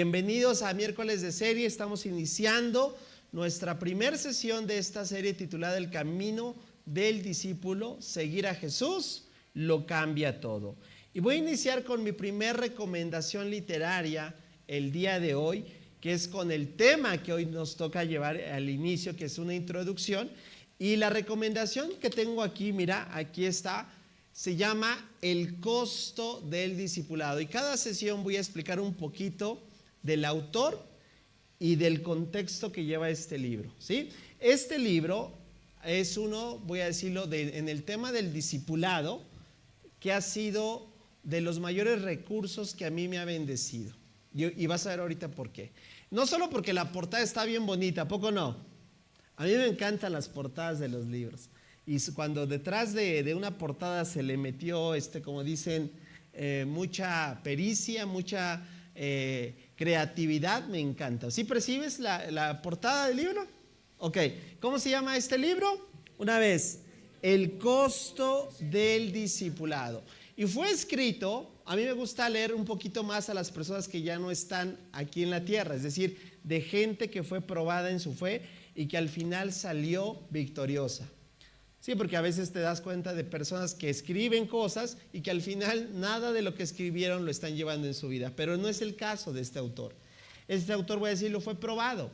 Bienvenidos a miércoles de serie. Estamos iniciando nuestra primera sesión de esta serie titulada El camino del discípulo. Seguir a Jesús lo cambia todo. Y voy a iniciar con mi primera recomendación literaria el día de hoy, que es con el tema que hoy nos toca llevar al inicio, que es una introducción. Y la recomendación que tengo aquí, mira, aquí está, se llama El costo del discipulado. Y cada sesión voy a explicar un poquito del autor y del contexto que lleva este libro, ¿sí? Este libro es uno, voy a decirlo, en el tema del discipulado, que ha sido de los mayores recursos que a mí me ha bendecido. Y vas a ver ahorita por qué. No solo porque la portada está bien bonita, ¿a poco no? A mí me encantan las portadas de los libros. Y cuando detrás de una portada se le metió, como dicen, mucha pericia, mucha creatividad, me encanta. ¿Sí percibes la portada del libro? Ok, ¿cómo se llama este libro? Una vez, El costo del discipulado. Y fue escrito, a mí me gusta leer un poquito más a las personas que ya no están aquí en la tierra, es decir, de gente que fue probada en su fe y que al final salió victoriosa. Sí, porque a veces te das cuenta de personas que escriben cosas y que al final nada de lo que escribieron lo están llevando en su vida. Pero no es el caso de este autor. Este autor, voy a decirlo, fue probado.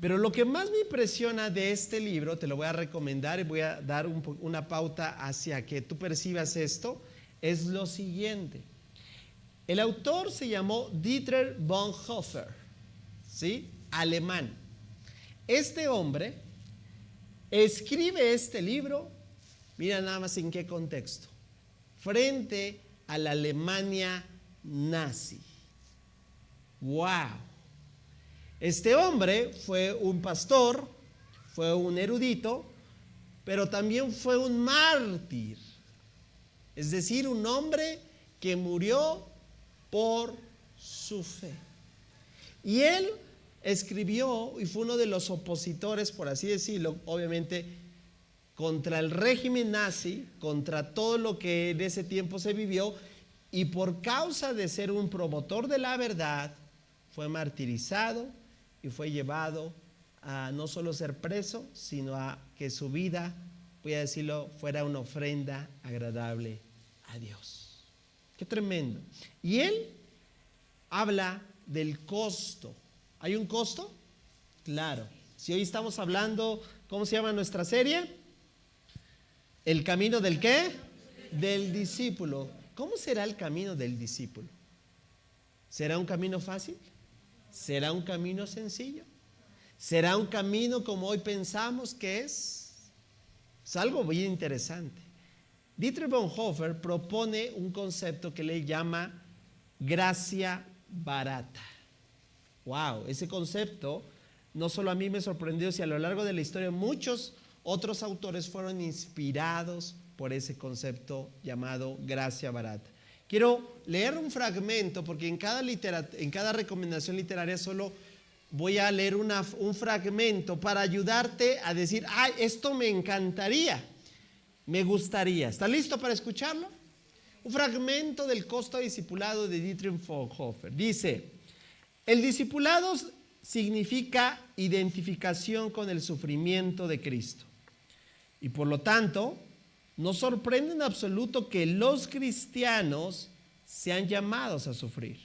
Pero lo que más me impresiona de este libro, te lo voy a recomendar y voy a dar una pauta hacia que tú percibas esto, es lo siguiente. El autor se llamó Dietrich Bonhoeffer, ¿sí? Alemán. Este hombre escribe este libro, mira nada más en qué contexto, frente a la Alemania nazi. ¡Wow! Este hombre fue un pastor, fue un erudito, pero también fue un mártir, es decir, un hombre que murió por su fe. Y él escribió y fue uno de los opositores, por así decirlo, obviamente, contra el régimen nazi, contra todo lo que en ese tiempo se vivió, y por causa de ser un promotor de la verdad, fue martirizado y fue llevado a no solo ser preso, sino a que su vida, voy a decirlo, fuera una ofrenda agradable a Dios. ¡Qué tremendo! Y él habla del costo. ¿Hay un costo? Claro. Si hoy estamos hablando, ¿cómo se llama nuestra serie? ¿El camino del qué? Del discípulo. ¿Cómo será el camino del discípulo? ¿Será un camino fácil? ¿Será un camino sencillo? ¿Será un camino como hoy pensamos que es? Es algo bien interesante. Dietrich Bonhoeffer propone un concepto que le llama gracia barata. Wow, ese concepto no solo a mí me sorprendió, sino a lo largo de la historia muchos otros autores fueron inspirados por ese concepto llamado gracia barata. Quiero leer un fragmento porque en cada recomendación literaria solo voy a leer un fragmento para ayudarte a decir, ¡ay, esto me encantaría! Me gustaría. ¿Está listo para escucharlo? Un fragmento del costo discipulado de Dietrich Bonhoeffer. Dice: el discipulado significa identificación con el sufrimiento de Cristo. Y por lo tanto, no sorprende en absoluto que los cristianos sean llamados a sufrir.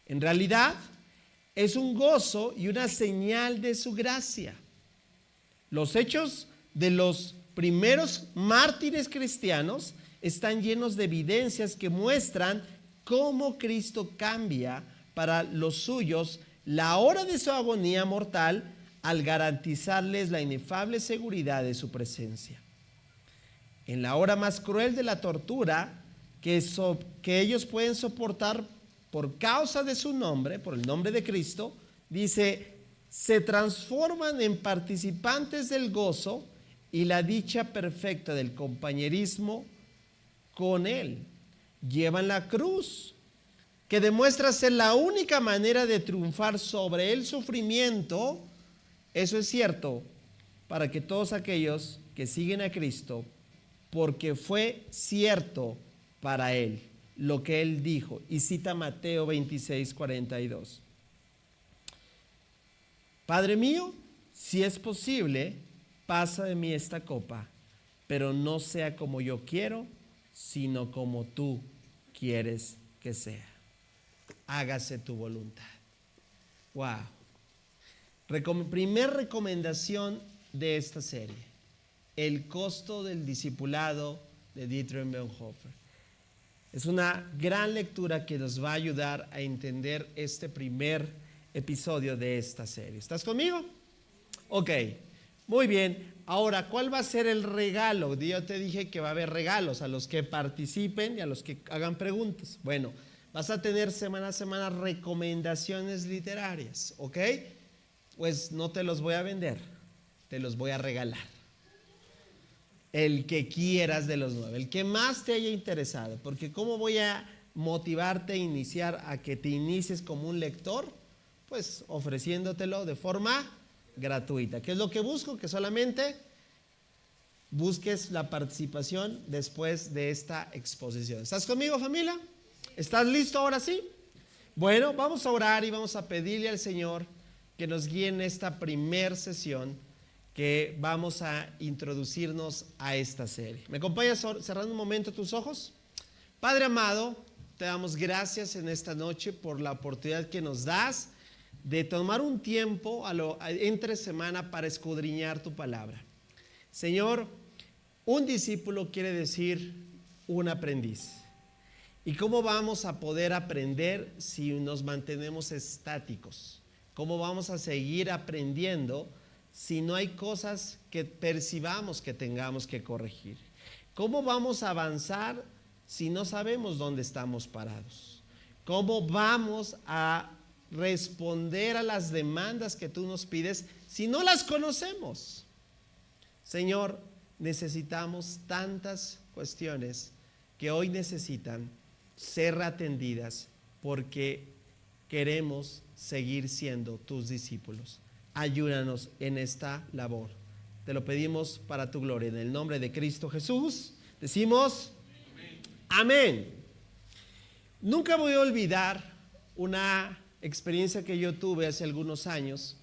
En realidad, es un gozo y una señal de su gracia. Los hechos de los primeros mártires cristianos están llenos de evidencias que muestran cómo Cristo cambia para los suyos la hora de su agonía mortal al garantizarles la inefable seguridad de su presencia. En la hora más cruel de la tortura que ellos pueden soportar por causa de su nombre, por el nombre de Cristo, dice, se transforman en participantes del gozo y la dicha perfecta del compañerismo con Él. Llevan la cruz, que demuestra ser la única manera de triunfar sobre el sufrimiento. Eso es cierto para que todos aquellos que siguen a Cristo, porque fue cierto para Él lo que Él dijo. Y cita Mateo 26:42. Padre mío, si es posible, pasa de mí esta copa, pero no sea como yo quiero, sino como tú quieres que sea. Hágase tu voluntad. Wow. Primer recomendación de esta serie: el costo del discipulado de Dietrich Bonhoeffer. Es una gran lectura que nos va a ayudar a entender este primer episodio de esta serie. ¿Estás conmigo? Ok, muy bien. Ahora, ¿cuál va a ser el regalo? Yo te dije que va a haber regalos a los que participen y a los que hagan preguntas. Bueno, vas a tener semana a semana recomendaciones literarias, ¿ok? Pues no te los voy a vender, te los voy a regalar. El que quieras de los 9, el que más te haya interesado, porque ¿cómo voy a motivarte a iniciar, a que te inicies como un lector? Pues ofreciéndotelo de forma gratuita. ¿Qué es lo que busco? Que solamente busques la participación después de esta exposición. ¿Estás conmigo, familia? ¿Estás listo ahora sí? Bueno, vamos a orar y vamos a pedirle al Señor que nos guíe en esta primer sesión que vamos a introducirnos a esta serie. ¿Me acompañas cerrando un momento tus ojos? Padre amado, te damos gracias en esta noche por la oportunidad que nos das de tomar un tiempo entre semana para escudriñar tu palabra. Señor, un discípulo quiere decir un aprendiz. ¿Y cómo vamos a poder aprender si nos mantenemos estáticos? ¿Cómo vamos a seguir aprendiendo si no hay cosas que percibamos que tengamos que corregir? ¿Cómo vamos a avanzar si no sabemos dónde estamos parados? ¿Cómo vamos a responder a las demandas que tú nos pides si no las conocemos? Señor, necesitamos tantas cuestiones que hoy necesitan ser atendidas porque queremos seguir siendo tus discípulos. Ayúdanos en esta labor. Te lo pedimos para tu gloria. En el nombre de Cristo Jesús, decimos amén. Nunca voy a olvidar una experiencia que yo tuve hace algunos años,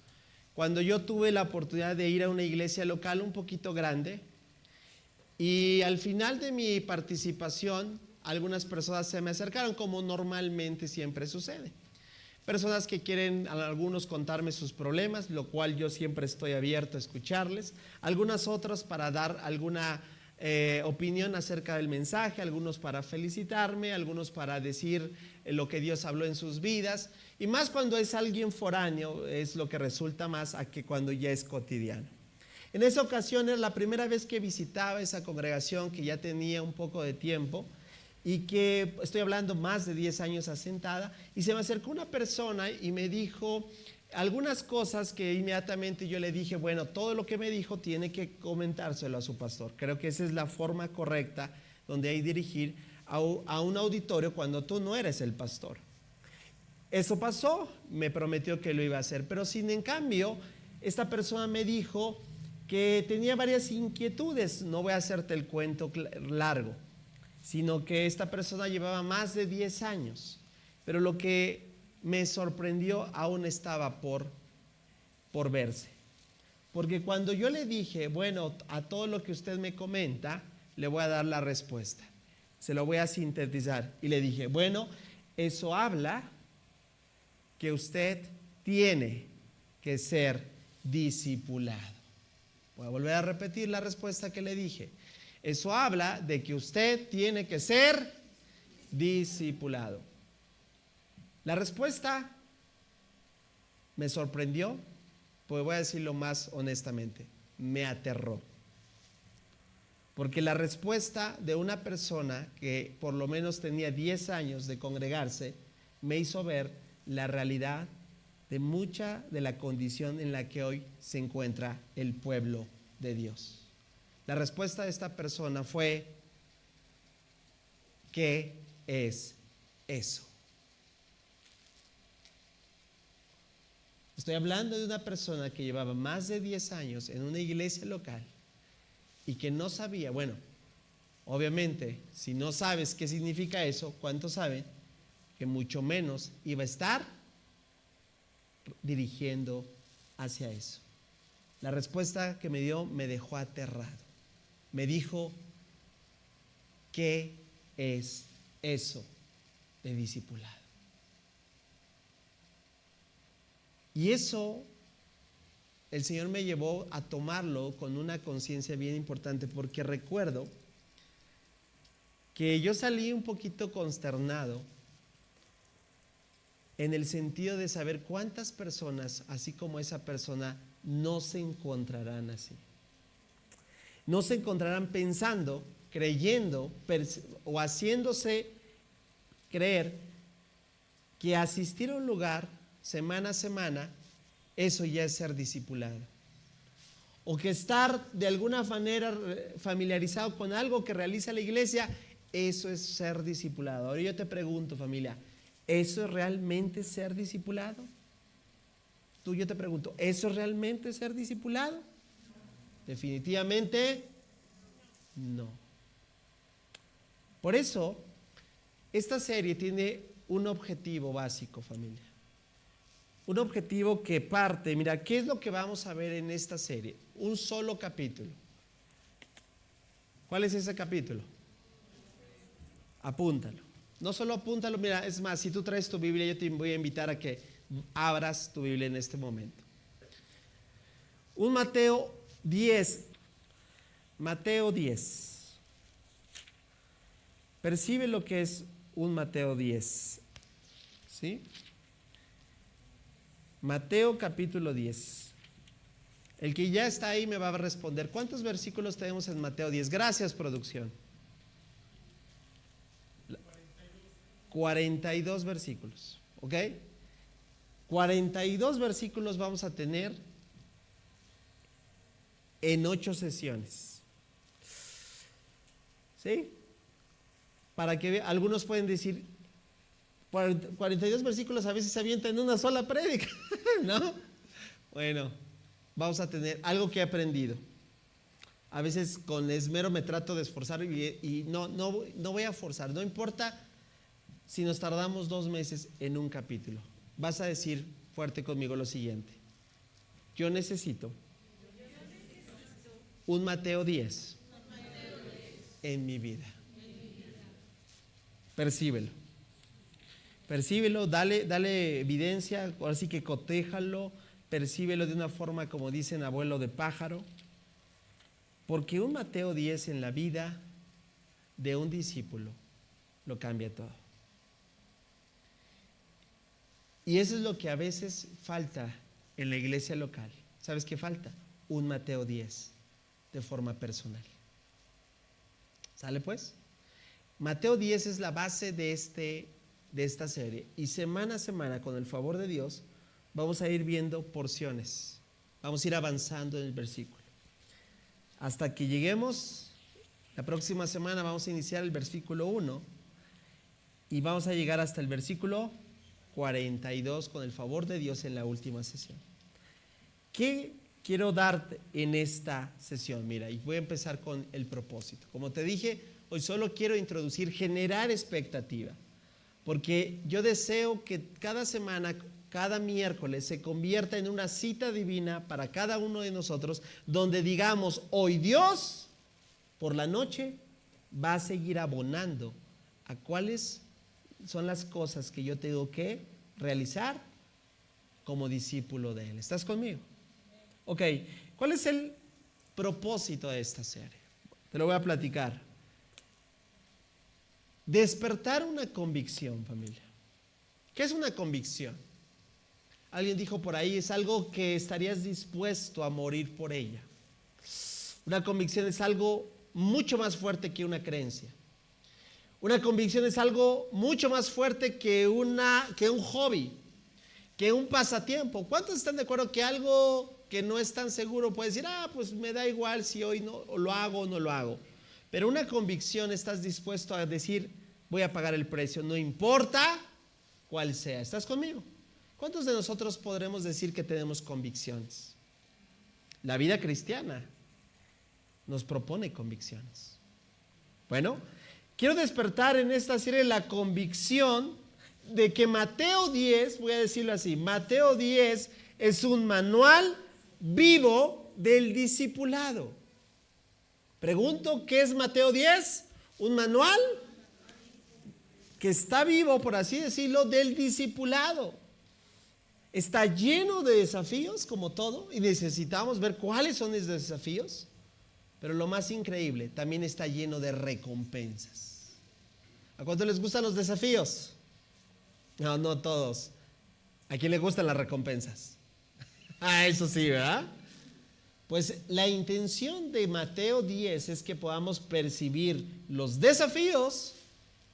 cuando yo tuve la oportunidad de ir a una iglesia local un poquito grande, y al final de mi participación, algunas personas se me acercaron, como normalmente siempre sucede. Personas que quieren, algunos, contarme sus problemas, lo cual yo siempre estoy abierto a escucharles. Algunas otras para dar alguna opinión acerca del mensaje, algunos para felicitarme, algunos para decir lo que Dios habló en sus vidas. Y más cuando es alguien foráneo, es lo que resulta más a que cuando ya es cotidiano. En esa ocasión era la primera vez que visitaba esa congregación, que ya tenía un poco de tiempo, y que estoy hablando más de 10 años asentada, y se me acercó una persona y me dijo algunas cosas que inmediatamente yo le dije, bueno, todo lo que me dijo tiene que comentárselo a su pastor. Creo que esa es la forma correcta donde hay que dirigir a un auditorio cuando tú no eres el pastor. Eso pasó, me prometió que lo iba a hacer, pero sin en cambio, esta persona me dijo que tenía varias inquietudes. No voy a hacerte el cuento largo, sino que esta persona llevaba más de 10 años, pero lo que me sorprendió aún estaba por verse. Porque cuando yo le dije, bueno, a todo lo que usted me comenta, le voy a dar la respuesta. Se lo voy a sintetizar. Y le dije, bueno, eso habla que usted tiene que ser discipulado. Voy a volver a repetir la respuesta que le dije. Eso habla de que usted tiene que ser discipulado. La respuesta me sorprendió, pues voy a decirlo más honestamente, me aterró. Porque la respuesta de una persona que por lo menos tenía 10 años de congregarse me hizo ver la realidad de mucha de la condición en la que hoy se encuentra el pueblo de Dios. La respuesta de esta persona fue, ¿qué es eso? Estoy hablando de una persona que llevaba más de 10 años en una iglesia local y que no sabía, bueno, obviamente, si no sabes qué significa eso, ¿cuántos saben que mucho menos iba a estar dirigiendo hacia eso? La respuesta que me dio me dejó aterrado. Me dijo, ¿qué es eso de discipulado? Y eso el Señor me llevó a tomarlo con una conciencia bien importante, porque recuerdo que yo salí un poquito consternado en el sentido de saber cuántas personas, así como esa persona, no se encontrarán así. No se encontrarán pensando, creyendo o haciéndose creer que asistir a un lugar semana a semana, eso ya es ser discipulado. O que estar de alguna manera familiarizado con algo que realiza la iglesia, eso es ser discipulado. Ahora yo te pregunto, familia, ¿eso es realmente ser discipulado? Yo te pregunto, ¿eso es realmente ser discipulado? Definitivamente no. Por eso, esta serie tiene un objetivo básico, familia. Un objetivo que parte, mira, ¿qué es lo que vamos a ver en esta serie? Un solo capítulo. ¿Cuál es ese capítulo? Apúntalo. No solo apúntalo, mira, es más, si tú traes tu Biblia, yo te voy a invitar a que abras tu Biblia en este momento. Un Mateo 10. Mateo 10. Percibe lo que es un Mateo 10. ¿Sí? Mateo capítulo 10. El que ya está ahí me va a responder. ¿Cuántos versículos tenemos en Mateo 10? Gracias, producción. 42 versículos. ¿Ok? 42 versículos vamos a tener en 8 sesiones. ¿Sí? Para que algunos pueden decir, 42 versículos a veces se avientan en una sola prédica, ¿no? Bueno, vamos a tener algo que he aprendido. A veces con esmero me trato de esforzar y no voy a forzar. No importa si nos tardamos 2 meses en un capítulo. Vas a decir fuerte conmigo lo siguiente. Yo necesito un Mateo 10 en mi vida. Percíbelo. Percíbelo, dale evidencia, ahora sí que cotéjalo, percíbelo de una forma, como dicen, abuelo de pájaro, porque un Mateo 10 en la vida de un discípulo lo cambia todo. Y eso es lo que a veces falta en la iglesia local. ¿Sabes qué falta? Un Mateo 10 de forma personal. ¿Sale pues? Mateo 10 es la base de esta serie, y semana a semana, con el favor de Dios, vamos a ir viendo porciones, vamos a ir avanzando en el versículo hasta que lleguemos. La próxima semana vamos a iniciar el versículo 1 y vamos a llegar hasta el versículo 42 con el favor de Dios en la última sesión. ¿Qué quiero darte en esta sesión? Mira, y voy a empezar con el propósito. Como te dije, hoy solo quiero introducir, generar expectativa. Porque yo deseo que cada semana, cada miércoles, se convierta en una cita divina para cada uno de nosotros, donde digamos, hoy Dios, por la noche, va a seguir abonando a cuáles son las cosas que yo tengo que realizar como discípulo de Él. ¿Estás conmigo? Ok, ¿cuál es el propósito de esta serie? Te lo voy a platicar. Despertar una convicción, familia. ¿Qué es una convicción? Alguien dijo por ahí, es algo que estarías dispuesto a morir por ella. Una convicción es algo mucho más fuerte que una creencia. Una convicción es algo mucho más fuerte que un hobby, que un pasatiempo. ¿Cuántos están de acuerdo que algo que no es tan seguro puede decir, pues me da igual si hoy no lo hago o no lo hago? Pero una convicción, estás dispuesto a decir, voy a pagar el precio, no importa cuál sea. ¿Estás conmigo? ¿Cuántos de nosotros podremos decir que tenemos convicciones? La vida cristiana nos propone convicciones. Bueno, quiero despertar en esta serie la convicción de que Mateo 10, voy a decirlo así, Mateo 10 es un manual vivo del discipulado. Pregunto, ¿qué es Mateo 10? Un manual que está vivo, por así decirlo, del discipulado. Está lleno de desafíos, como todo, y necesitamos ver cuáles son esos desafíos. Pero lo más increíble, también está lleno de recompensas. ¿A cuánto les gustan los desafíos? No, no todos. ¿A quién le gustan las recompensas? Eso sí, ¿verdad? Pues la intención de Mateo 10 es que podamos percibir los desafíos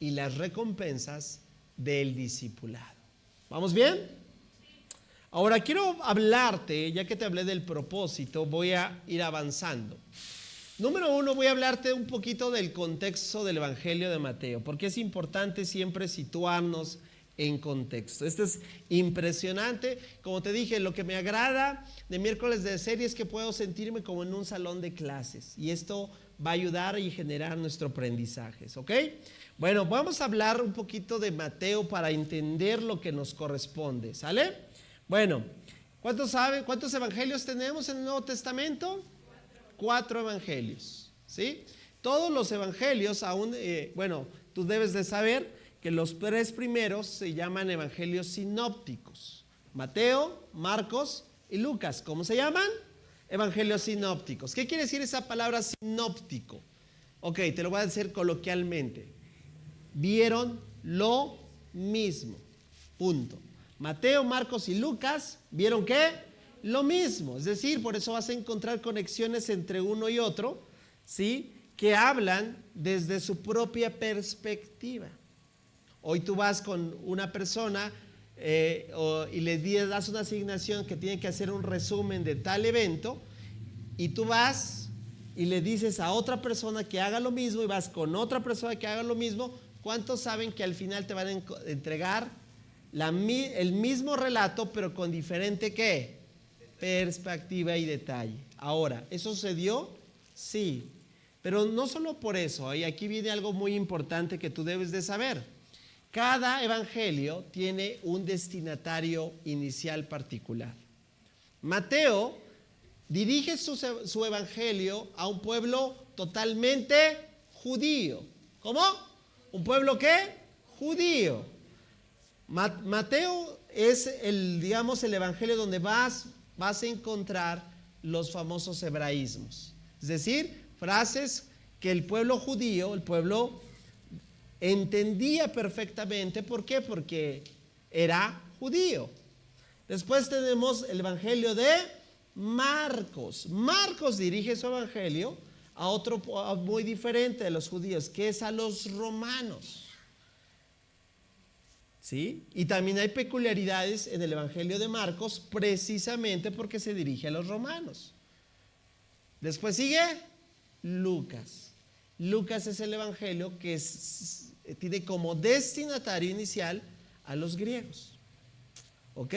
y las recompensas del discipulado. ¿Vamos bien? Ahora quiero hablarte, ya que te hablé del propósito, voy a ir avanzando. Número 1, voy a hablarte un poquito del contexto del Evangelio de Mateo, porque es importante siempre situarnos en contexto. Esto es impresionante. Como te dije, lo que me agrada de miércoles de serie es que puedo sentirme como en un salón de clases, y esto va a ayudar y generar nuestro aprendizaje, ¿ok? Bueno, vamos a hablar un poquito de Mateo para entender lo que nos corresponde, ¿sale? Bueno, ¿cuántos saben cuántos evangelios tenemos en el Nuevo Testamento? 4 evangelios, ¿sí? Todos los evangelios, aún, tú debes de saber que los 3 primeros se llaman evangelios sinópticos: Mateo, Marcos y Lucas. ¿Cómo se llaman? Evangelios sinópticos. ¿Qué quiere decir esa palabra sinóptico? Ok, te lo voy a decir coloquialmente. Vieron lo mismo, punto. Mateo, Marcos y Lucas, ¿vieron qué? Lo mismo. Es decir, por eso vas a encontrar conexiones entre uno y otro, ¿sí? Que hablan desde su propia perspectiva. Hoy tú vas con una persona y le das una asignación que tiene que hacer un resumen de tal evento, y tú vas y le dices a otra persona que haga lo mismo, y vas con otra persona que haga lo mismo. ¿Cuántos saben que al final te van a entregar el mismo relato, pero con diferente ¿qué? Perspectiva y detalle? Ahora, ¿eso sucedió? Sí, pero no solo por eso. Y aquí viene algo muy importante que tú debes de saber. Cada evangelio tiene un destinatario inicial particular. Mateo dirige su evangelio a un pueblo totalmente judío. ¿Cómo? ¿Un pueblo qué? Judío. Mateo es el evangelio donde vas a encontrar los famosos hebraísmos. Es decir, frases que el pueblo judío, el pueblo entendía perfectamente. ¿Por qué? Porque era judío. Después tenemos el evangelio de Marcos. Marcos dirige su evangelio a otro muy diferente de los judíos, que es a los romanos. ¿Sí? Y también hay peculiaridades en el evangelio de Marcos, precisamente porque se dirige a los romanos. Después sigue Lucas. Lucas es el evangelio que tiene como destinatario inicial a los griegos. ¿Ok?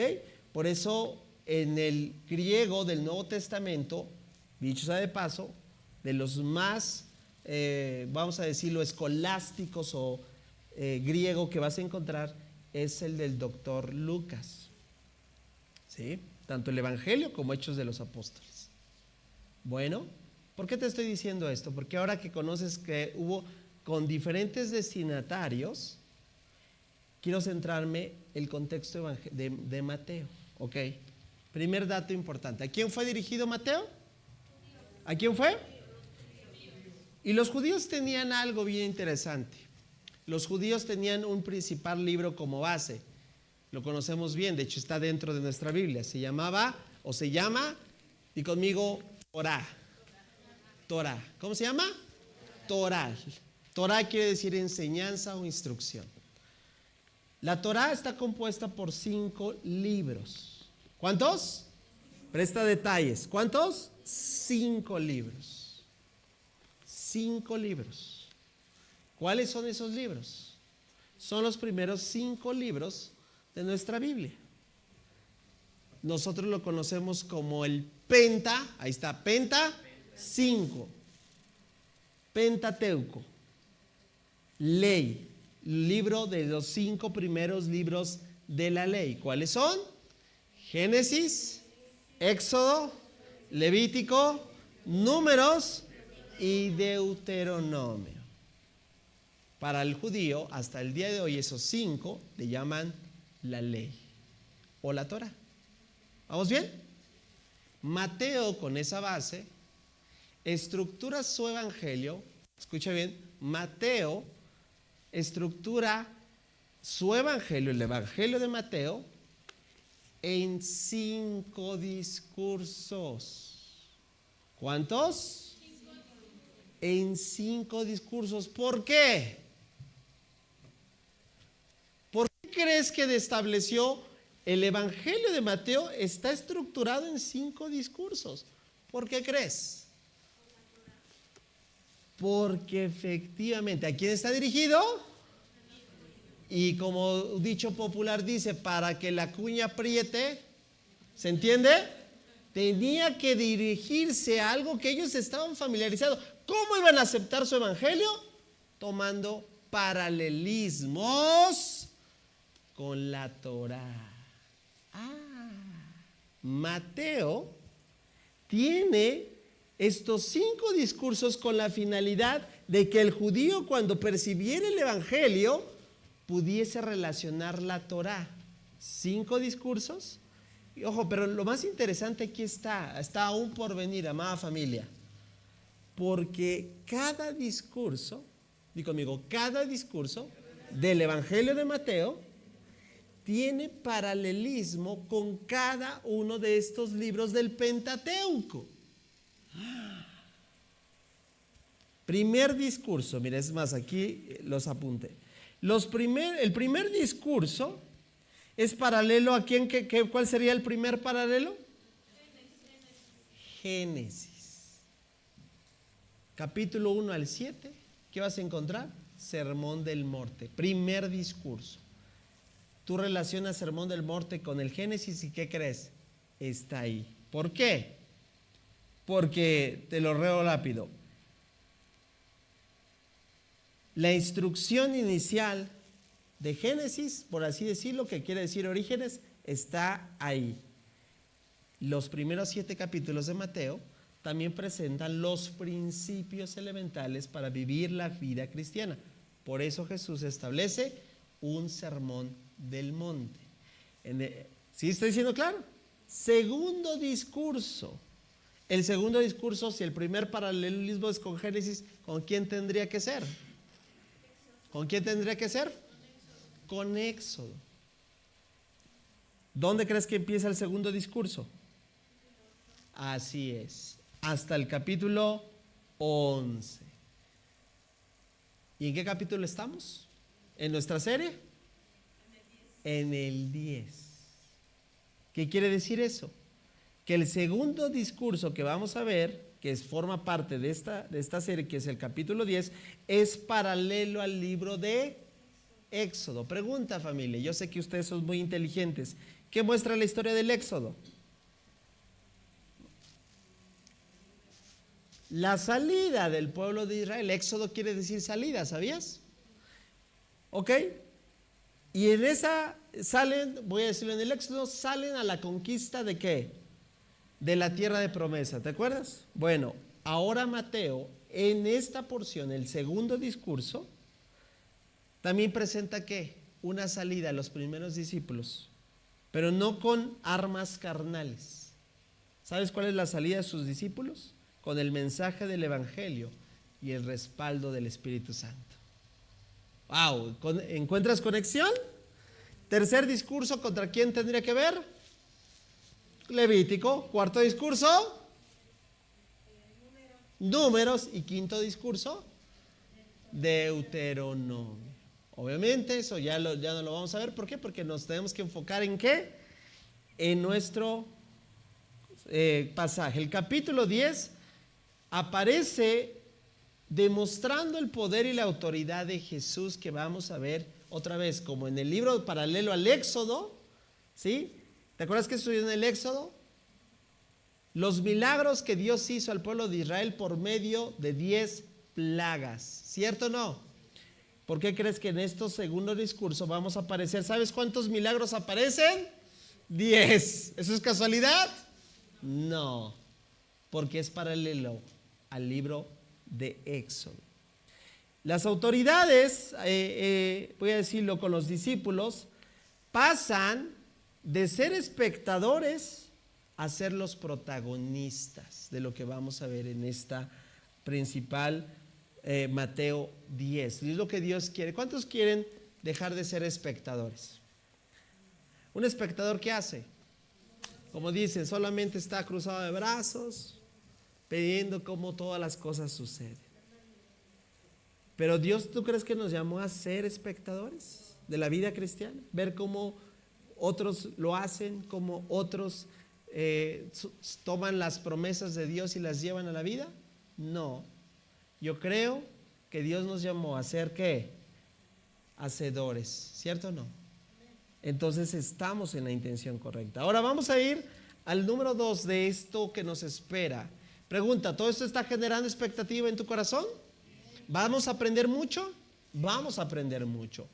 Por eso en el griego del Nuevo Testamento, dicho sea de paso, de los más, vamos a decirlo, escolásticos o griego que vas a encontrar, es el del doctor Lucas. ¿Sí? Tanto el Evangelio como Hechos de los Apóstoles. Bueno, ¿por qué te estoy diciendo esto? Porque ahora que conoces que hubo con diferentes destinatarios, quiero centrarme en el contexto de Mateo. Ok, primer dato importante. ¿A quién fue dirigido Mateo? ¿A quién fue? Y los judíos tenían algo bien interesante. Los judíos tenían un principal libro como base. Lo conocemos bien, de hecho está dentro de nuestra Biblia. Se llama, di conmigo, Torah. Torah. ¿Cómo se llama? Torah. Torah quiere decir enseñanza o instrucción. La Torah está compuesta por 5 libros. ¿Cuántos? Presta detalles. ¿Cuántos? 5 libros. 5 libros. ¿Cuáles son esos libros? Son los primeros 5 libros de nuestra Biblia. Nosotros lo conocemos como el Penta, ahí está, Penta 5. Pentateuco, ley, libro de los 5 primeros libros de la ley. ¿Cuáles son? Génesis, Éxodo, Levítico, Números y Deuteronomio. Para el judío, hasta el día de hoy, esos 5 le llaman la ley o la Torah. ¿Vamos bien? Mateo, con esa base, estructura su evangelio. Escucha bien, Mateo estructura su evangelio, el evangelio de Mateo, en 5 discursos. ¿Cuántos? En 5 discursos. ¿Por qué? ¿Por qué crees que estableció el evangelio de Mateo? Está estructurado en 5 discursos. ¿Por qué crees? Porque efectivamente, ¿a quién está dirigido? Y como dicho popular dice, para que la cuña apriete, ¿se entiende? Tenía que dirigirse a algo que ellos estaban familiarizados. ¿Cómo iban a aceptar su evangelio? Tomando paralelismos con la Torah. Mateo tiene estos 5 discursos con la finalidad de que el judío, cuando percibiera el evangelio, pudiese relacionar la Torah. 5 discursos. Y ojo, pero lo más interesante aquí está aún por venir, amada familia, porque cada discurso, di conmigo, cada discurso del evangelio de Mateo tiene paralelismo con cada uno de estos libros del Pentateuco. Primer discurso, mira, es más, aquí los apunté. El primer discurso es paralelo a quién, ¿cuál sería el primer paralelo? Génesis. Capítulo 1 al 7, ¿qué vas a encontrar? Sermón del Monte, primer discurso. Tú relacionas Sermón del Monte con el Génesis y ¿qué crees? Está ahí. ¿Por qué? Porque, te lo leo rápido, la instrucción inicial de Génesis, por así decirlo, que quiere decir orígenes, está ahí. Los primeros 7 capítulos de Mateo también presentan los principios elementales para vivir la vida cristiana. Por eso Jesús establece un sermón del monte. ¿Sí estoy diciendo claro? Segundo discurso. El segundo discurso, si el primer paralelismo es con Génesis, ¿con quién tendría que ser? ¿Con quién tendría que ser? Con Éxodo. ¿Dónde crees que empieza el segundo discurso? Así es, hasta el capítulo 11. ¿Y en qué capítulo estamos? ¿En nuestra serie? En el 10. ¿Qué quiere decir eso? Que el segundo discurso que vamos a ver, que forma parte de esta serie, que es el capítulo 10, es paralelo al libro de Éxodo. Pregunta, familia, yo sé que ustedes son muy inteligentes. ¿Qué muestra la historia del Éxodo? La salida del pueblo de Israel. Éxodo quiere decir salida, ¿sabías? ¿Ok? Y en esa salen, voy a decirlo en el Éxodo, salen a la conquista ¿de qué? De la tierra de promesa, ¿te acuerdas? Bueno, ahora Mateo, en esta porción, el segundo discurso, también presenta ¿qué? Una salida a los primeros discípulos, pero no con armas carnales. ¿Sabes cuál es la salida de sus discípulos? Con el mensaje del evangelio y el respaldo del Espíritu Santo. ¡Wow! ¿Encuentras conexión? Tercer discurso, ¿contra quién tendría que ver? Levítico. Cuarto discurso, Números. Y quinto discurso, Deuteronomio. Obviamente eso ya no lo vamos a ver. ¿Por qué? Porque nos tenemos que enfocar en ¿qué? En nuestro pasaje. El capítulo 10 aparece demostrando el poder y la autoridad de Jesús, que vamos a ver otra vez como en el libro paralelo al Éxodo. ¿Sí? ¿Te acuerdas que estudió en el Éxodo? Los milagros que Dios hizo al pueblo de Israel por medio de 10 plagas. ¿Cierto o no? ¿Por qué crees que en este segundo discurso vamos a aparecer? ¿Sabes cuántos milagros aparecen? 10. ¿Eso es casualidad? No, porque es paralelo al libro de Éxodo. Las autoridades, voy a decirlo con los discípulos, pasan de ser espectadores a ser los protagonistas de lo que vamos a ver en esta principal Mateo 10. Y es lo que Dios quiere. ¿Cuántos quieren dejar de ser espectadores? ¿Un espectador qué hace? Como dicen, solamente está cruzado de brazos, pidiendo cómo todas las cosas suceden. Pero Dios, ¿tú crees que nos llamó a ser espectadores de la vida cristiana? Ver cómo otros lo hacen, cómo otros toman las promesas de Dios y las llevan a la vida. No, yo creo que Dios nos llamó a ser ¿qué? Hacedores, ¿cierto o no? Entonces estamos en la intención correcta. Ahora vamos a ir al número 2 de esto que nos espera. Pregunta, ¿todo esto está generando expectativa en tu corazón? ¿Vamos a aprender mucho? Vamos a aprender mucho.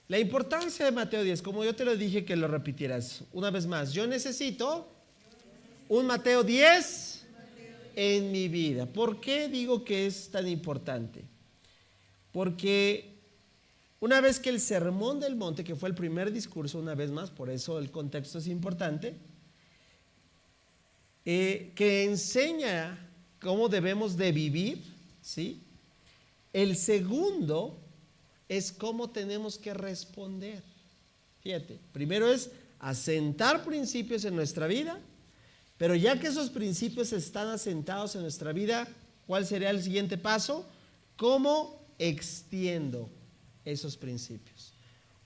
La importancia de Mateo 10, como yo te lo dije que lo repitieras una vez más, yo necesito un Mateo 10 en mi vida. ¿Por qué digo que es tan importante? Porque una vez que el Sermón del Monte, que fue el primer discurso, una vez más, por eso el contexto es importante, que enseña cómo debemos de vivir, ¿sí? El segundo es cómo tenemos que responder. Fíjate, primero es asentar principios en nuestra vida, pero ya que esos principios están asentados en nuestra vida, ¿cuál sería el siguiente paso? ¿Cómo extiendo esos principios?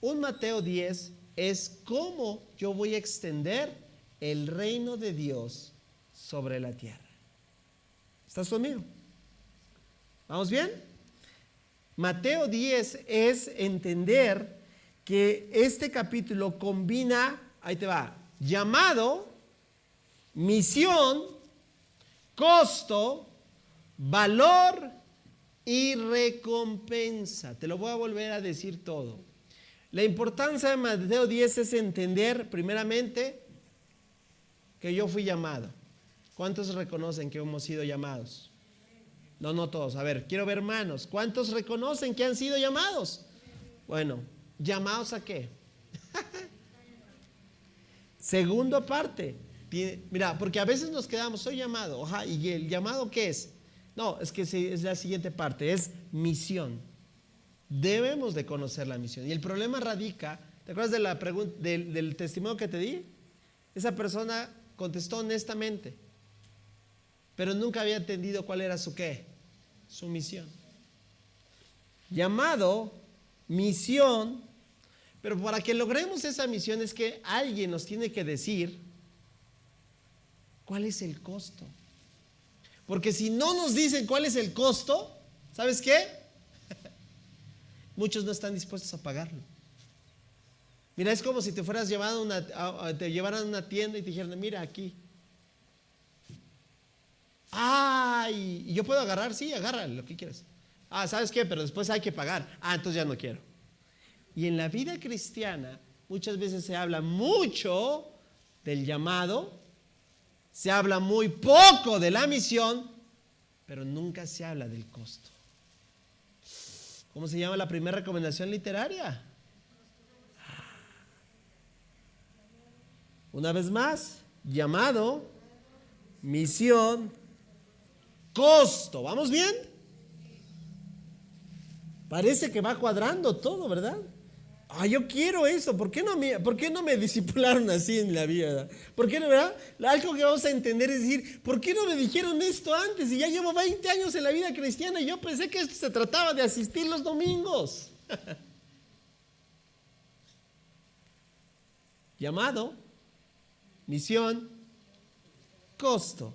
Un Mateo 10 es cómo yo voy a extender el reino de Dios sobre la tierra. ¿Estás conmigo? ¿Vamos bien? Mateo 10 es entender que este capítulo combina, ahí te va, llamado, misión, costo, valor y recompensa. Te lo voy a volver a decir todo. La importancia de Mateo 10 es entender primeramente que yo fui llamado. ¿Cuántos reconocen que hemos sido llamados? No todos. A ver, quiero ver manos. ¿Cuántos reconocen que han sido llamados? Bueno, ¿llamados a qué? Segunda parte. Mira, porque a veces nos quedamos, soy llamado. Ajá, ¿y el llamado qué es? No, es que es la siguiente parte, es misión. Debemos de conocer la misión. Y el problema radica, ¿te acuerdas de la pregunta, del testimonio que te di? Esa persona contestó honestamente, pero nunca había entendido cuál era su qué, su misión. Llamado, misión, pero para que logremos esa misión es que alguien nos tiene que decir cuál es el costo. Porque si no nos dicen cuál es el costo, ¿sabes qué? Muchos no están dispuestos a pagarlo. Mira, es como si te fueras llevado te llevaran a una tienda y te dijeran, mira aquí. ¡Ay! ¿Y yo puedo agarrar? Sí, agarra lo que quieras. Ah, ¿sabes qué? Pero después hay que pagar. Ah, entonces ya no quiero. Y en la vida cristiana muchas veces se habla mucho del llamado, se habla muy poco de la misión, pero nunca se habla del costo. ¿Cómo se llama la primera recomendación literaria? Una vez más, llamado, misión, costo. ¿Vamos bien? Parece que va cuadrando todo, ¿verdad? Ah, yo quiero eso. ¿Por qué no me discipularon así en la vida? ¿Por qué no, verdad? Algo que vamos a entender es decir, ¿por qué no me dijeron esto antes? Y ya llevo 20 años en la vida cristiana y yo pensé que esto se trataba de asistir los domingos. Llamado, misión, costo.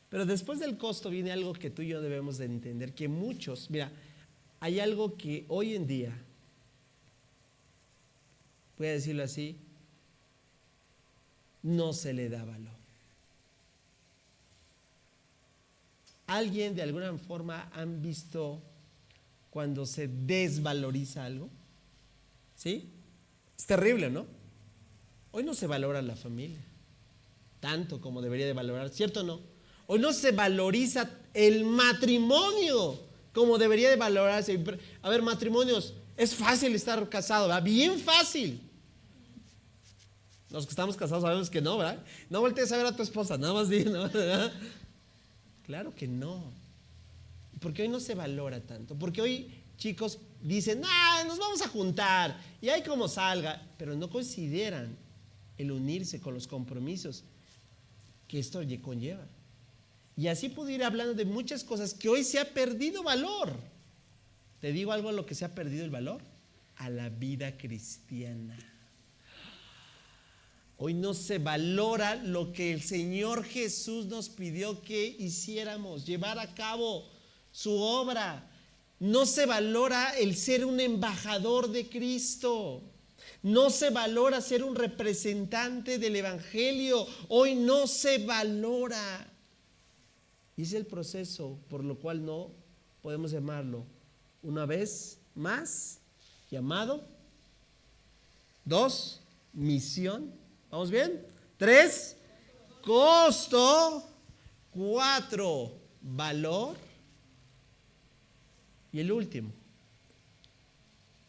Pero después del costo viene algo que tú y yo debemos de entender, que muchos, mira, hay algo que hoy en día, voy a decirlo así, no se le da valor. ¿Alguien de alguna forma han visto cuando se desvaloriza algo? ¿Sí? Es terrible, ¿no? Hoy no se valora la familia. tanto como debería de valorar, ¿cierto o no? Hoy no se valoriza el matrimonio como debería de valorarse. A ver, matrimonios, es fácil estar casado, ¿verdad? Bien fácil. Los que estamos casados sabemos que no, ¿verdad? No voltees a ver a tu esposa, nada más di, ¿no? ¿Verdad? Claro que no. Porque hoy no se valora tanto. Porque hoy chicos dicen, nos vamos a juntar y ahí como salga, pero no consideran el unirse con los compromisos que esto conlleva. Y así puedo ir hablando de muchas cosas que hoy se ha perdido valor. ¿Te digo algo a lo que se ha perdido el valor? A la vida cristiana. Hoy no se valora lo que el Señor Jesús nos pidió que hiciéramos, llevar a cabo su obra. No se valora el ser un embajador de Cristo. No se valora ser un representante del Evangelio. Hoy no se valora. Y es el proceso por lo cual no podemos llamarlo una vez más llamado. 2, misión. ¿Vamos bien? 3, costo. 4, valor. Y el último.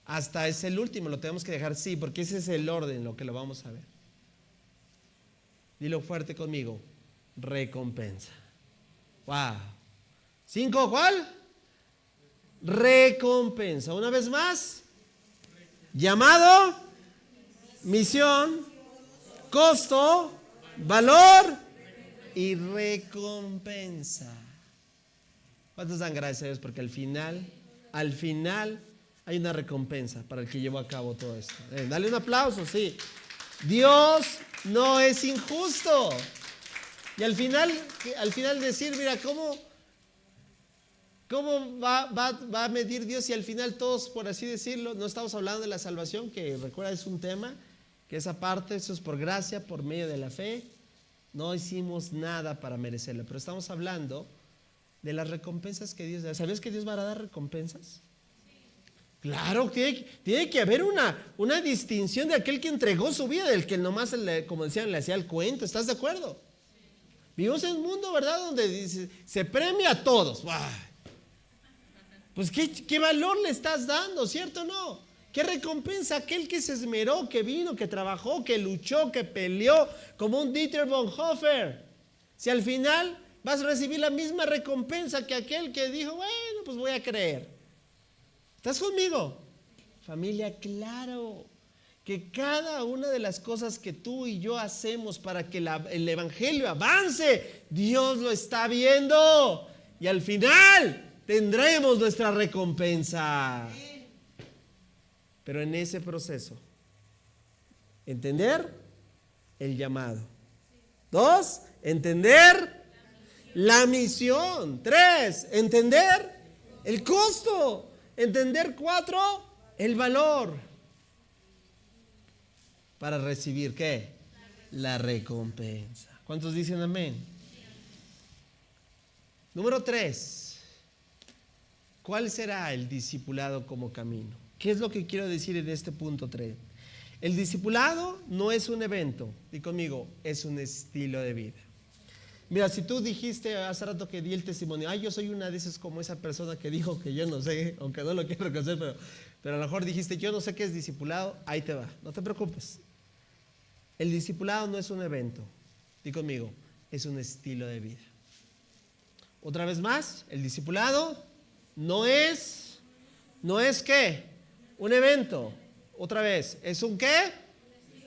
Hasta es el último, lo tenemos que dejar sí, porque ese es el orden en lo que lo vamos a ver. Dilo fuerte conmigo. Recompensa. Wow. 5, ¿cuál? Recompensa. Una vez más. Llamado, misión, costo, valor y recompensa. ¿Cuántos dan gracias a Dios? Porque al final hay una recompensa para el que llevó a cabo todo esto. Dale un aplauso, sí. Dios no es injusto. Y al final decir, mira, ¿cómo va a medir Dios si al final todos, por así decirlo, no estamos hablando de la salvación, que recuerda es un tema, que esa parte, eso es por gracia, por medio de la fe, no hicimos nada para merecerla, pero estamos hablando de las recompensas que Dios da. ¿Sabías que Dios va a dar recompensas? Claro que tiene que haber una distinción de aquel que entregó su vida, del que nomás, como decían, le hacía el cuento. ¿Estás de acuerdo? Vivimos en un mundo, ¿verdad?, donde se premia a todos. Pues ¿qué valor le estás dando? ¿Cierto o no? ¿Qué recompensa aquel que se esmeró, que vino, que trabajó, que luchó, que peleó, como un Dieter Bonhoeffer? Si al final vas a recibir la misma recompensa que aquel que dijo, bueno, pues voy a creer. ¿Estás conmigo? Familia, claro que cada una de las cosas que tú y yo hacemos para que el Evangelio avance, Dios lo está viendo y al final tendremos nuestra recompensa. Pero en ese proceso, entender el llamado. 2, entender la misión. 3, entender el costo. Entender 4, el valor. Para recibir, ¿qué? La recompensa. ¿Cuántos dicen amén? Número 3. ¿Cuál será el discipulado como camino? ¿Qué es lo que quiero decir en este punto 3? El discipulado no es un evento, di conmigo, es un estilo de vida. Mira, si tú dijiste hace rato que di el testimonio, yo soy una de esas como esa persona que dijo que yo no sé, aunque no lo quiero reconocer, pero a lo mejor dijiste, yo no sé qué es discipulado, ahí te va, no te preocupes. El discipulado no es un evento, di conmigo, es un estilo de vida. Otra vez más, el discipulado no es ¿qué? Un evento. Otra vez, ¿es un qué?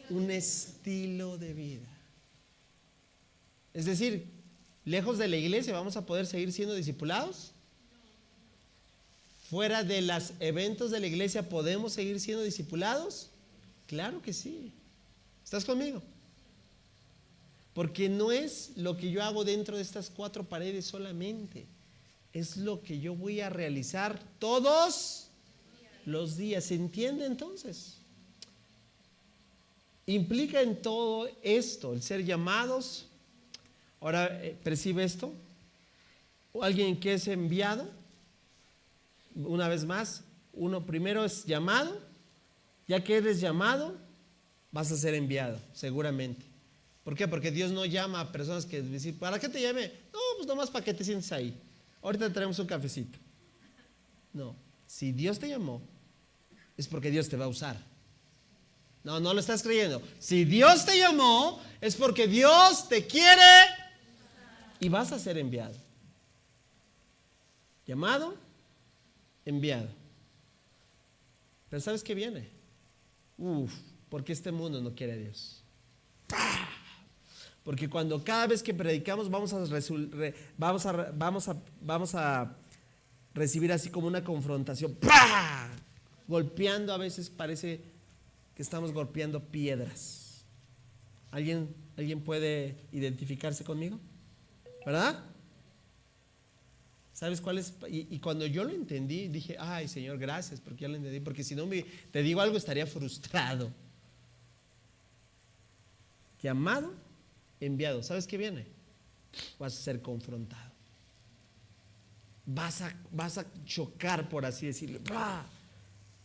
Un estilo de vida. Es decir, lejos de la iglesia vamos a poder seguir siendo discipulados. Fuera de los eventos de la iglesia podemos seguir siendo discipulados. Claro que sí. ¿Estás conmigo? Porque no es lo que yo hago dentro de estas 4 paredes solamente. Es lo que yo voy a realizar todos los días. ¿Se entiende entonces? Implica en todo esto el ser llamados. Ahora, ¿percibe esto? ¿O alguien que es enviado? Una vez más, uno primero es llamado. Ya que eres llamado, vas a ser enviado, seguramente. ¿Por qué? Porque Dios no llama a personas que dicen, ¿para qué te llame? No, pues nomás para que te sientes ahí. Ahorita te traemos un cafecito. No, si Dios te llamó, es porque Dios te va a usar. No, no lo estás creyendo. Si Dios te llamó, es porque Dios te quiere y vas a ser enviado. Llamado, enviado. Pero ¿sabes qué viene? Porque este mundo no quiere a Dios. Porque cuando cada vez que predicamos vamos a recibir así como una confrontación, ¡pah! Golpeando, a veces parece que estamos golpeando piedras. ¿Alguien puede identificarse conmigo? ¿Verdad? ¿Sabes cuál es? Y cuando yo lo entendí, dije, ay Señor, gracias, porque ya lo entendí, porque si no te digo algo, estaría frustrado. Llamado, enviado. ¿Sabes qué viene? Vas a ser confrontado. Vas a chocar, por así decirlo. ¡Bah!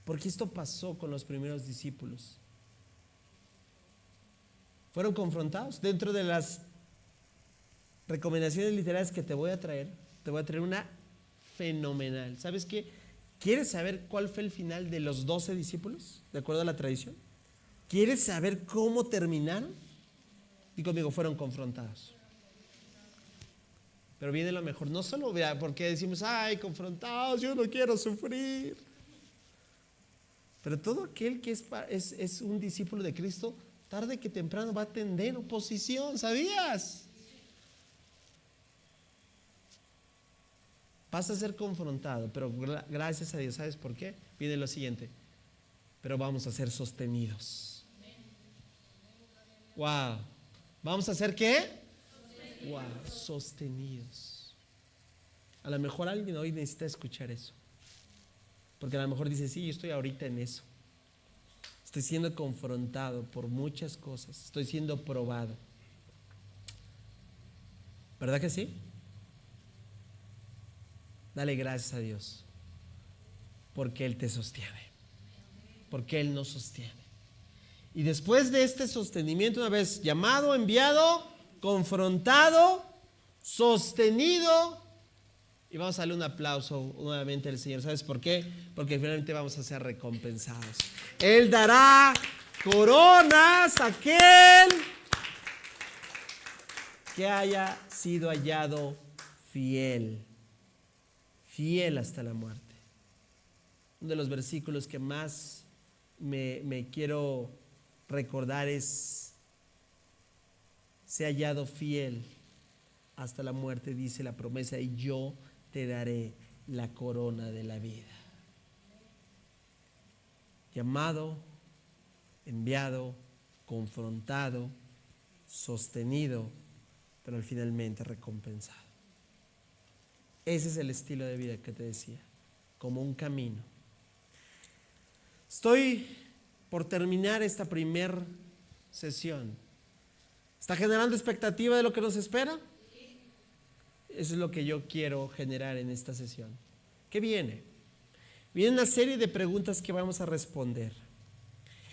Porque esto pasó con los primeros discípulos. Fueron confrontados. Dentro de las recomendaciones literarias que te voy a traer una fenomenal. ¿Sabes qué? ¿Quieres saber cuál fue el final de los 12 discípulos? De acuerdo a la tradición. ¿Quieres saber cómo terminaron? Y conmigo, fueron confrontados. Pero viene lo mejor. No solo porque decimos, ay, confrontados, yo no quiero sufrir. Pero todo aquel que es un discípulo de Cristo, tarde que temprano va a tener oposición, ¿sabías? Vas a ser confrontado, pero gracias a Dios, ¿sabes por qué? Viene lo siguiente, pero vamos a ser sostenidos. Wow. ¿Vamos a ser qué? Wow, sostenidos. A lo mejor alguien hoy necesita escuchar eso. Porque a lo mejor dice, sí, yo estoy ahorita en eso. Estoy siendo confrontado por muchas cosas. Estoy siendo probado. ¿Verdad que sí? Dale gracias a Dios. Porque Él te sostiene. Porque Él nos sostiene. Y después de este sostenimiento, una vez llamado, enviado, confrontado, sostenido, y vamos a darle un aplauso nuevamente al Señor. ¿Sabes por qué? Porque finalmente vamos a ser recompensados. Él dará coronas a aquel que haya sido hallado fiel. Fiel hasta la muerte. Uno de los versículos que más me quiero recordar es: sé hallado fiel hasta la muerte, dice la promesa, y yo te daré la corona de la vida. Llamado, enviado, confrontado, sostenido, pero finalmente recompensado. Ese es el estilo de vida que te decía, como un camino. Estoy por terminar esta primer sesión. ¿Está generando expectativa de lo que nos espera? Eso es lo que yo quiero generar en esta sesión. ¿Qué viene? Viene una serie de preguntas que vamos a responder.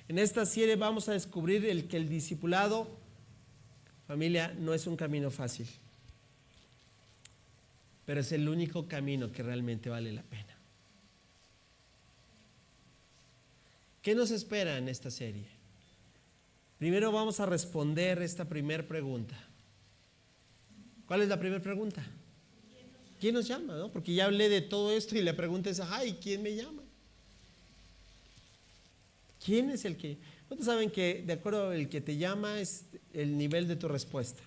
En esta serie vamos a descubrir que el discipulado, familia, no es un camino fácil, pero es el único camino que realmente vale la pena. ¿Qué nos espera en esta serie? Primero vamos a responder esta primera pregunta. ¿Cuál es la primera pregunta? ¿Quién nos llama? ¿No? Porque ya hablé de todo esto y la pregunta es, ay, ¿quién me llama? ¿Quién es el que? ¿Cuántos saben que de acuerdo al que te llama es el nivel de tu respuesta?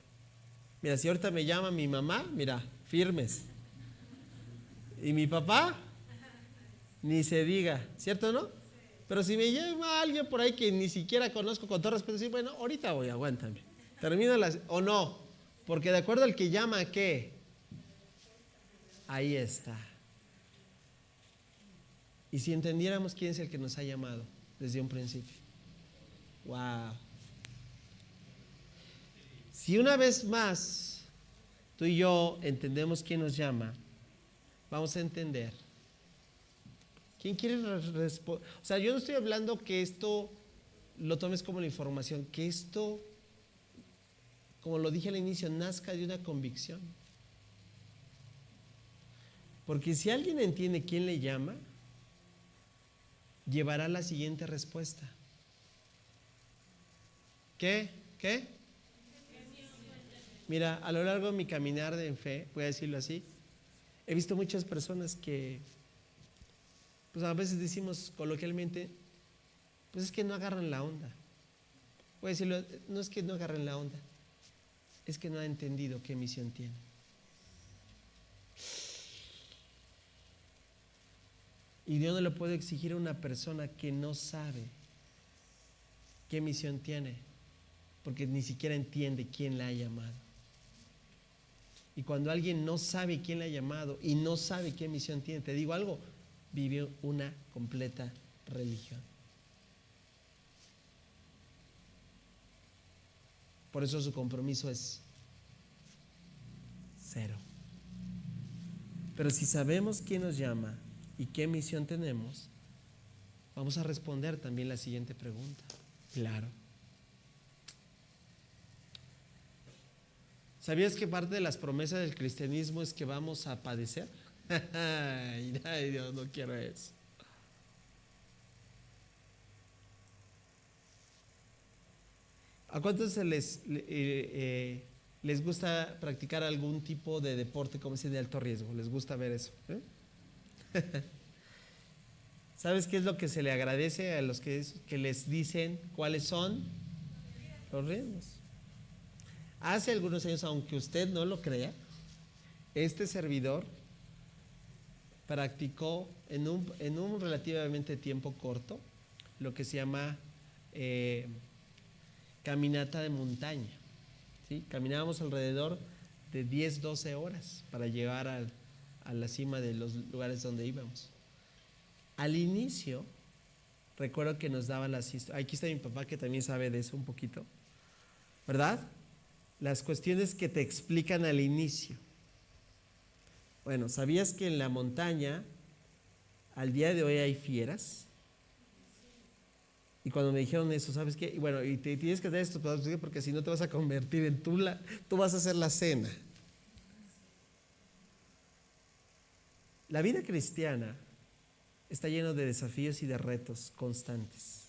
Mira, si ahorita me llama mi mamá, mira, firmes. Y mi papá, ni se diga, ¿cierto o no? Pero si me llama alguien por ahí que ni siquiera conozco, con todo respeto, sí, bueno, ahorita voy, aguántame. Termino o no, porque de acuerdo al que llama, ¿qué? Ahí está. Y si entendiéramos quién es el que nos ha llamado desde un principio. Wow. Si una vez más tú y yo entendemos quién nos llama, vamos a entender. ¿Quién quiere responder? O sea, yo no estoy hablando que esto lo tomes como la información, que esto como lo dije al inicio, nazca de una convicción. Porque si alguien entiende quién le llama, llevará la siguiente respuesta. ¿Qué? Mira, a lo largo de mi caminar en fe, voy a decirlo así, he visto muchas personas que, pues a veces decimos coloquialmente, pues es que no agarran la onda. Voy a decirlo, no es que no agarren la onda, es que no han entendido qué misión tienen. Y Dios no le puede exigir a una persona que no sabe qué misión tiene, porque ni siquiera entiende quién la ha llamado. Y cuando alguien no sabe quién la ha llamado y no sabe qué misión tiene, te digo algo, vive una completa religión. Por eso su compromiso es cero. Pero si sabemos quién nos llama y qué misión tenemos, vamos a responder también la siguiente pregunta. Claro. ¿Sabías que parte de las promesas del cristianismo es que vamos a padecer? Ay, Dios, no quiero eso. ¿A cuántos les gusta practicar algún tipo de deporte como ese de alto riesgo? ¿Les gusta ver eso? ¿Sabes qué es lo que se le agradece a los que les dicen cuáles son los riesgos? Hace algunos años, aunque usted no lo crea, este servidor practicó en un relativamente tiempo corto lo que se llama caminata de montaña. ¿Sí? Caminábamos alrededor de 10-12 horas para llegar a la cima de los lugares donde íbamos. Al inicio, recuerdo que nos daban las historias. Aquí está mi papá que también sabe de eso un poquito, ¿verdad? Las cuestiones que te explican al inicio. Bueno, ¿sabías que en la montaña al día de hoy hay fieras? Y cuando me dijeron eso, ¿sabes qué? Y bueno, y te tienes que hacer esto porque si no te vas a convertir en tú vas a hacer la cena. La vida cristiana está llena de desafíos y de retos constantes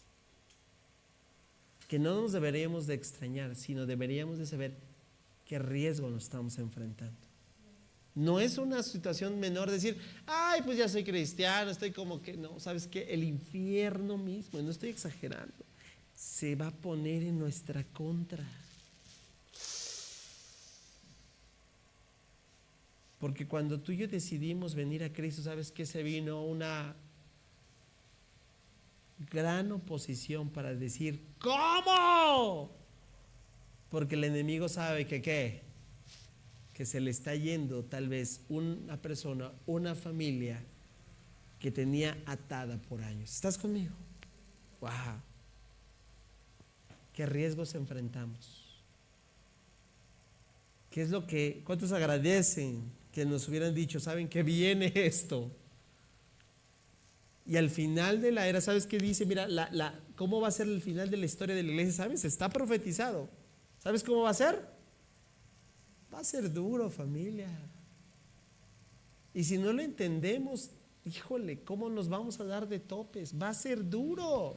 que no nos deberíamos de extrañar, sino deberíamos de saber qué riesgo nos estamos enfrentando. No es una situación menor decir, ay, pues ya soy cristiano, estoy como que, no, ¿sabes qué? El infierno mismo, no estoy exagerando, se va a poner en nuestra contra. Porque cuando tú y yo decidimos venir a Cristo, ¿sabes qué? Se vino una gran oposición para decir, ¿cómo? Porque el enemigo sabe que ¿qué? Que se le está yendo tal vez una persona, una familia que tenía atada por años. ¿Estás conmigo? ¡Wow! ¿Qué riesgos enfrentamos? ¿Qué es lo que, cuántos agradecen que nos hubieran dicho, saben que viene esto? Y al final de la era, ¿sabes qué dice? Mira, ¿cómo va a ser el final de la historia de la iglesia? ¿Sabes? Está profetizado. ¿Sabes cómo va a ser? Va a ser duro, familia. Y si no lo entendemos, híjole, ¿cómo nos vamos a dar de topes? Va a ser duro.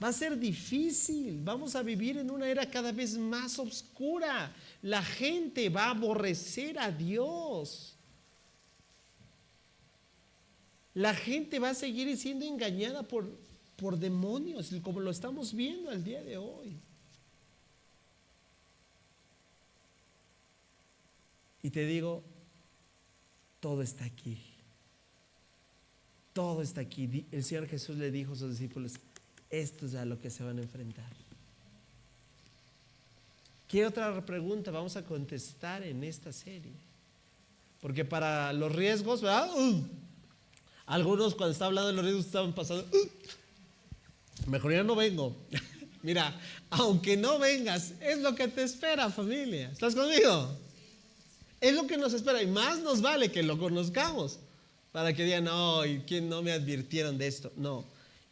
Va a ser difícil. Vamos a vivir en una era cada vez más oscura. La gente va a aborrecer a Dios. La gente va a seguir siendo engañada por demonios, como lo estamos viendo al día de hoy. Y te digo, todo está aquí. Todo está aquí. El Señor Jesús le dijo a sus discípulos, esto es a lo que se van a enfrentar. ¿Qué otra pregunta vamos a contestar en esta serie? Porque para los riesgos, ¿verdad? Algunos cuando estaba hablando de los riesgos estaban pasando, mejor ya no vengo. Mira, aunque no vengas, es lo que te espera, familia. ¿Estás conmigo? Es lo que nos espera y más nos vale que lo conozcamos para que digan, no, ¿y quién no me advirtieron de esto? No.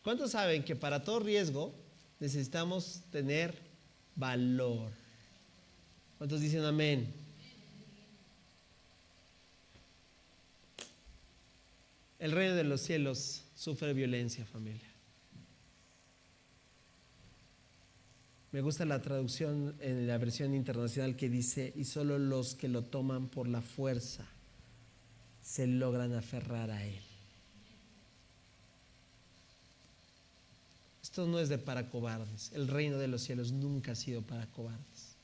¿Cuántos saben que para todo riesgo necesitamos tener valor? ¿Cuántos dicen amén? El reino de los cielos sufre violencia, familia. Me gusta la traducción en la versión internacional que dice: y solo los que lo toman por la fuerza se logran aferrar a él. Esto no es de para cobardes. El reino de los cielos nunca ha sido para cobardes.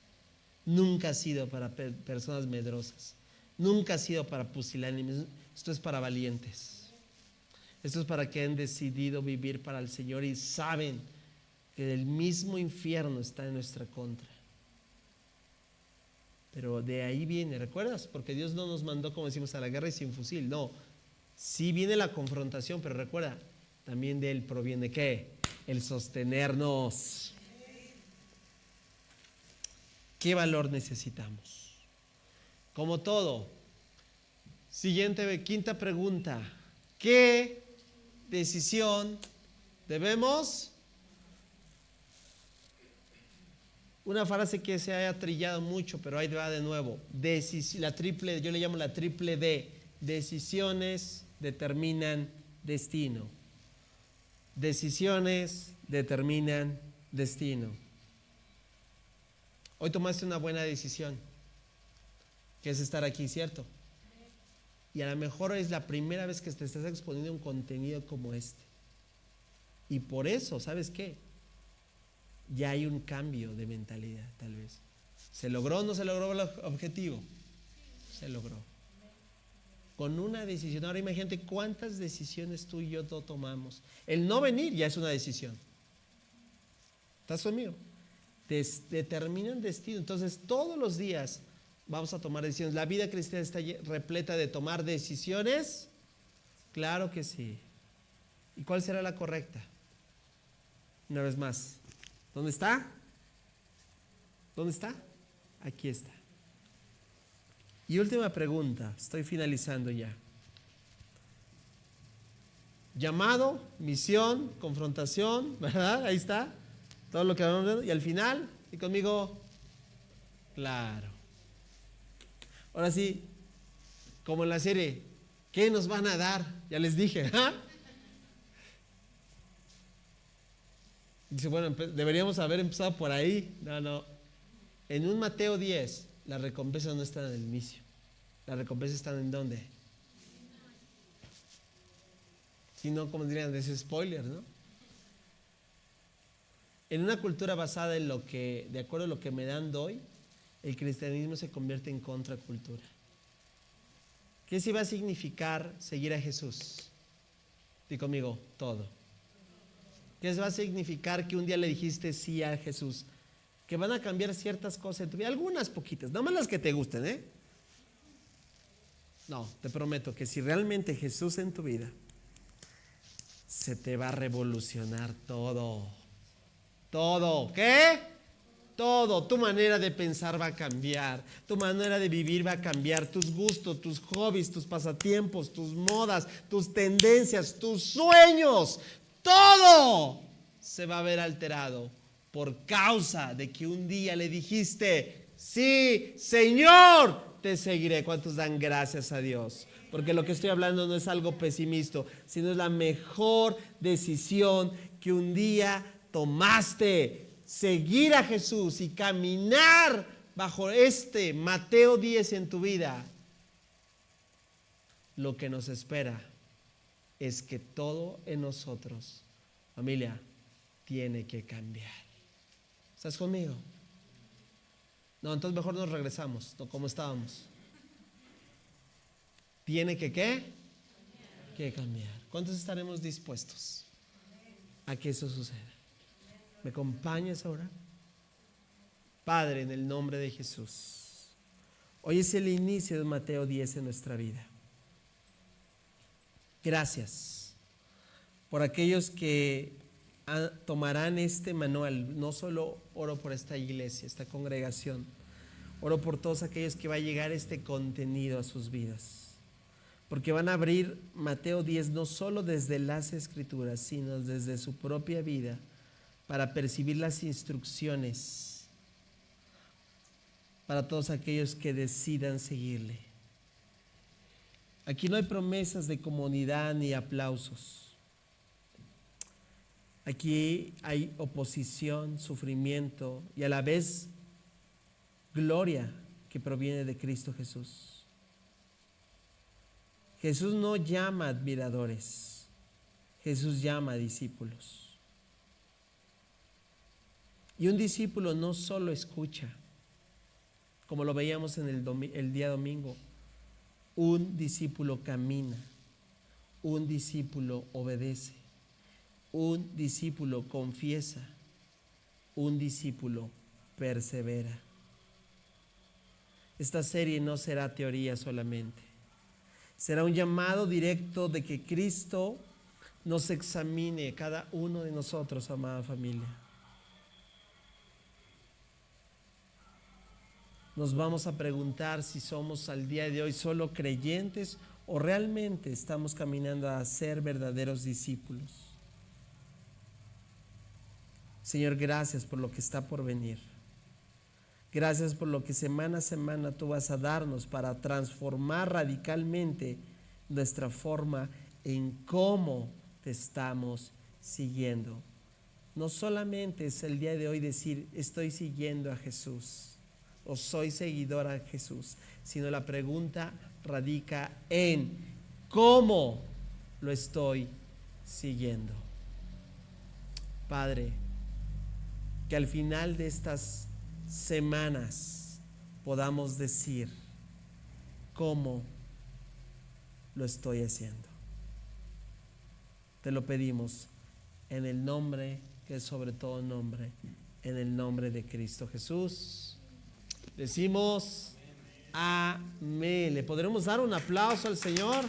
Nunca ha sido para personas medrosas. Nunca ha sido para pusilánimes. Esto es para valientes. Esto es para que han decidido vivir para el Señor y saben que el mismo infierno está en nuestra contra. Pero de ahí viene, ¿recuerdas? Porque Dios no nos mandó, como decimos, a la guerra y sin fusil. No, sí viene la confrontación, pero recuerda, también de Él proviene ¿qué? El sostenernos. ¿Qué valor necesitamos? Como todo. Quinta pregunta. ¿Qué decisión debemos? Una frase que se haya trillado mucho, pero ahí va de nuevo. Yo le llamo la triple D. Decisiones determinan destino. Decisiones determinan destino. Hoy tomaste una buena decisión, que es estar aquí, ¿cierto? Y a lo mejor es la primera vez que te estás exponiendo a un contenido como este. Y por eso, ¿sabes qué? Ya hay un cambio de mentalidad, tal vez. ¿Se logró o no se logró el objetivo? Se logró. Con una decisión. Ahora imagínate cuántas decisiones tú y yo tomamos. El no venir ya es una decisión. ¿Estás conmigo? Determinan destino. Entonces todos los días vamos a tomar decisiones. ¿La vida cristiana está repleta de tomar decisiones? Claro que sí. ¿Y cuál será la correcta? Una vez más. ¿Dónde está? ¿Dónde está? Aquí está. Y última pregunta, estoy finalizando ya. Llamado, misión, confrontación, ¿verdad? Ahí está. Todo lo que vamos viendo. Y al final, y conmigo, claro. Ahora sí, como en la serie, ¿qué nos van a dar? Ya les dije, ¿ah? Dice, bueno, deberíamos haber empezado por ahí. No. En un Mateo 10, las recompensas no están en el inicio. Las recompensas están en ¿dónde? Si no, como dirían, es spoiler, ¿no? En una cultura basada en lo que, de acuerdo a lo que me dan doy, el cristianismo se convierte en contracultura. ¿Qué sí va a significar seguir a Jesús? Di conmigo, todo. ¿Qué va a significar que un día le dijiste sí a Jesús? Que van a cambiar ciertas cosas en tu vida, algunas poquitas, nada más las que te gusten, ¿eh? No, te prometo que si realmente Jesús en tu vida, se te va a revolucionar todo. Todo, ¿qué? Todo, tu manera de pensar va a cambiar, tu manera de vivir va a cambiar, tus gustos, tus hobbies, tus pasatiempos, tus modas, tus tendencias, tus sueños, todo se va a ver alterado por causa de que un día le dijiste, sí, Señor, te seguiré. ¿Cuántos dan gracias a Dios? Porque lo que estoy hablando no es algo pesimista, sino es la mejor decisión que un día tomaste. Seguir a Jesús y caminar bajo este Mateo 10 en tu vida. Lo que nos espera es que todo en nosotros, familia, tiene que cambiar. ¿Estás conmigo? No, entonces mejor nos regresamos, no como estábamos. ¿Tiene que qué? Que cambiar. ¿Cuántos estaremos dispuestos a que eso suceda? ¿Me acompañas ahora? Padre, en el nombre de Jesús, hoy es el inicio de Mateo 10 en nuestra vida. Gracias por aquellos que tomarán este manual. No solo oro por esta iglesia, esta congregación, oro por todos aquellos que va a llegar este contenido a sus vidas, porque van a abrir Mateo 10 no solo desde las Escrituras, sino desde su propia vida, para percibir las instrucciones para todos aquellos que decidan seguirle. Aquí no hay promesas de comunidad ni aplausos. Aquí hay oposición, sufrimiento y a la vez gloria que proviene de Cristo Jesús. Jesús no llama admiradores, Jesús llama discípulos. Y un discípulo no solo escucha, como lo veíamos en el día domingo. Un discípulo camina, un discípulo obedece, un discípulo confiesa, un discípulo persevera. Esta serie no será teoría solamente, será un llamado directo de que Cristo nos examine cada uno de nosotros, amada familia. Nos vamos a preguntar si somos al día de hoy solo creyentes o realmente estamos caminando a ser verdaderos discípulos. Señor, gracias por lo que está por venir. Gracias por lo que semana a semana tú vas a darnos para transformar radicalmente nuestra forma en cómo te estamos siguiendo. No solamente es el día de hoy decir estoy siguiendo a Jesús o soy seguidor a Jesús, sino la pregunta radica en cómo lo estoy siguiendo. Padre, que al final de estas semanas podamos decir cómo lo estoy haciendo. Te lo pedimos en el nombre que es sobre todo nombre, en el nombre de Cristo Jesús. Decimos amén. ¿Le podremos dar un aplauso al Señor?